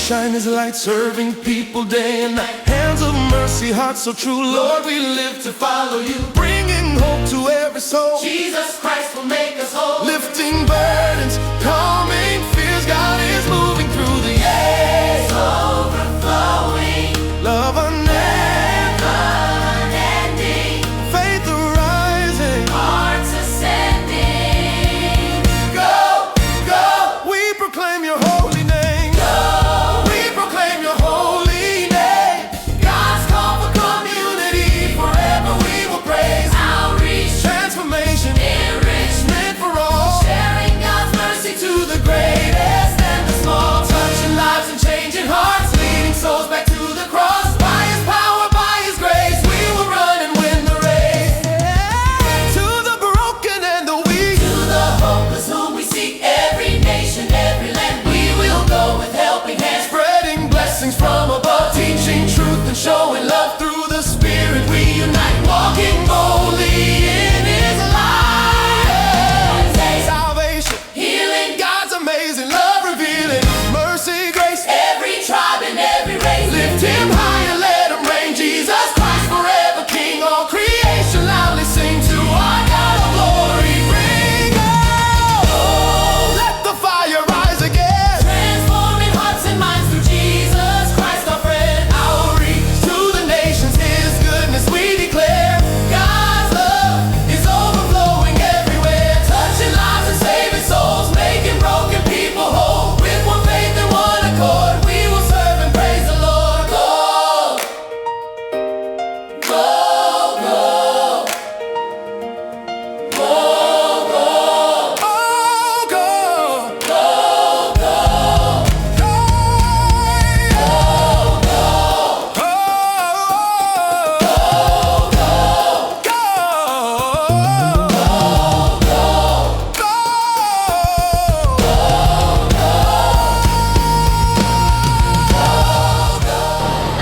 Shine His light, serving people day and night. Hands of mercy, hearts so true. Lord, we live to follow You, bringing hope to every soul. Jesus Christ will make us whole. Lifting burdens, calming fears. God is moving through the years. Overflowing, love unending, faith arising, hearts ascending. Go, go, we proclaim Your holy name. From above, teaching truth and showing love through the Spirit. We unite, walking boldly in His light. Salvation, healing, God's amazing love revealing, mercy, grace, every tribe and every race. Lift Him high and let Him reign. Jesus Christ forever King. All creation loudly sing to our God of glory. Bring on, let the fire rise again, transforming hearts and minds through Jesus.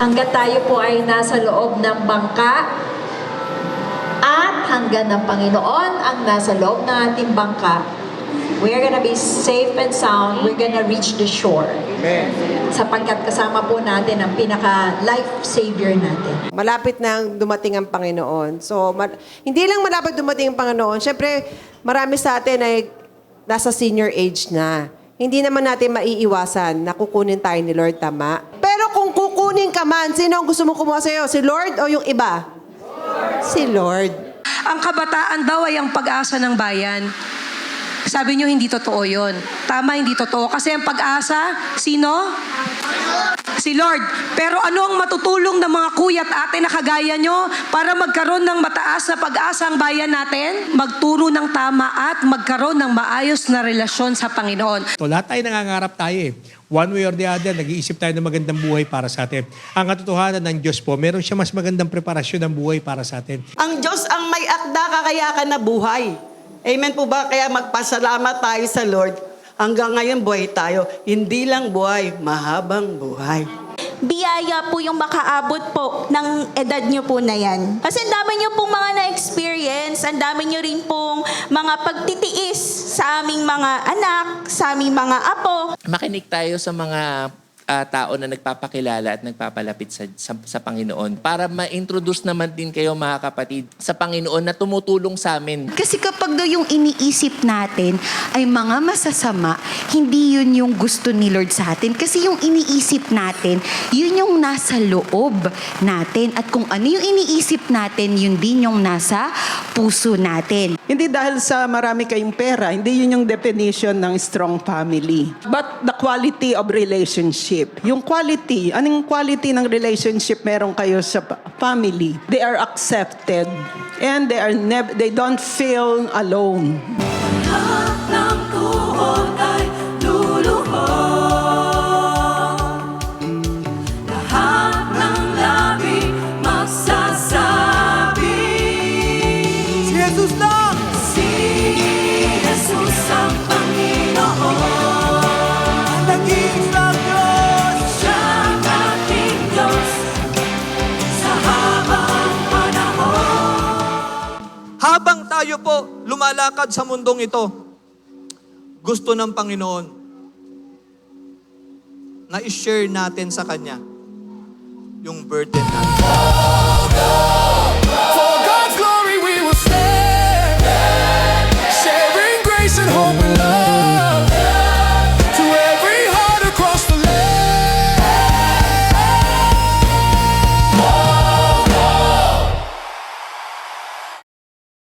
Hanggat tayo po ay nasa loob ng bangka at hanggang ng Panginoon ang nasa loob ng ating bangka, we're gonna be safe and sound. We're gonna reach the shore. Amen. Sapagkat kasama po natin ang pinaka-life savior natin. Malapit na dumating ang Panginoon. So, hindi lang malapit dumating ang Panginoon. Siyempre, marami sa atin ay nasa senior age na. Hindi naman natin maiiwasan na kukunin tayo ni Lord, tama? Pero kung kukunin ka man, sino ang gusto mong kumuha sa'yo? Si Lord o yung iba? Lord. Si Lord. Ang kabataan daw ay ang pag-asa ng bayan. Sabi niyo, hindi totoo yun. Tama, hindi totoo. Kasi ang pag-asa, sino? Si Lord. Pero ano ang matutulong ng mga kuya at ate na kagaya nyo para magkaroon ng mataas na pag-asa ang bayan natin? Magturo ng tama at magkaroon ng maayos na relasyon sa Panginoon. So, lahat tayo nangangarap tayo eh. One way or the other, nag-iisip tayo ng magandang buhay para sa atin. Ang katotohanan ng Diyos po, meron siya mas magandang preparasyon ng buhay para sa atin. Ang Diyos ang may akda kakayakan na buhay. Amen po ba? Kaya magpasalamat tayo sa Lord. Hanggang ngayon buhay tayo. Hindi lang buhay, mahabang buhay. Biyaya po yung makaabot po ng edad nyo po na yan. Kasi ang dami nyo pong mga na-experience, ang dami nyo rin pong mga pagtitiis sa aming mga anak, sa aming mga apo. Makinig tayo sa mga tao na nagpapakilala at nagpapalapit sa Panginoon para ma-introduce naman din kayo mga kapatid sa Panginoon na tumutulong sa amin. Kasi kapag daw yung iniisip natin ay mga masasama, hindi yun yung gusto ni Lord sa atin. Kasi yung iniisip natin, yun yung nasa loob natin. At kung ano yung iniisip natin, yun din yung nasa puso natin. Hindi dahil sa marami kayong pera, hindi yun yung definition ng strong family. But the quality of relationship. Yung quality, anong quality ng relationship meron kayo sa family? They are accepted and they don't feel alone. Lahat ng tuhod ay luluhod. Lahat ng labi magsasabi. Si Jesus lang! Si Jesus ang Panginoon. Naging sa Diyos tayo po lumalakad sa mundong ito, gusto ng Panginoon na i-share natin sa Kanya yung burden natin.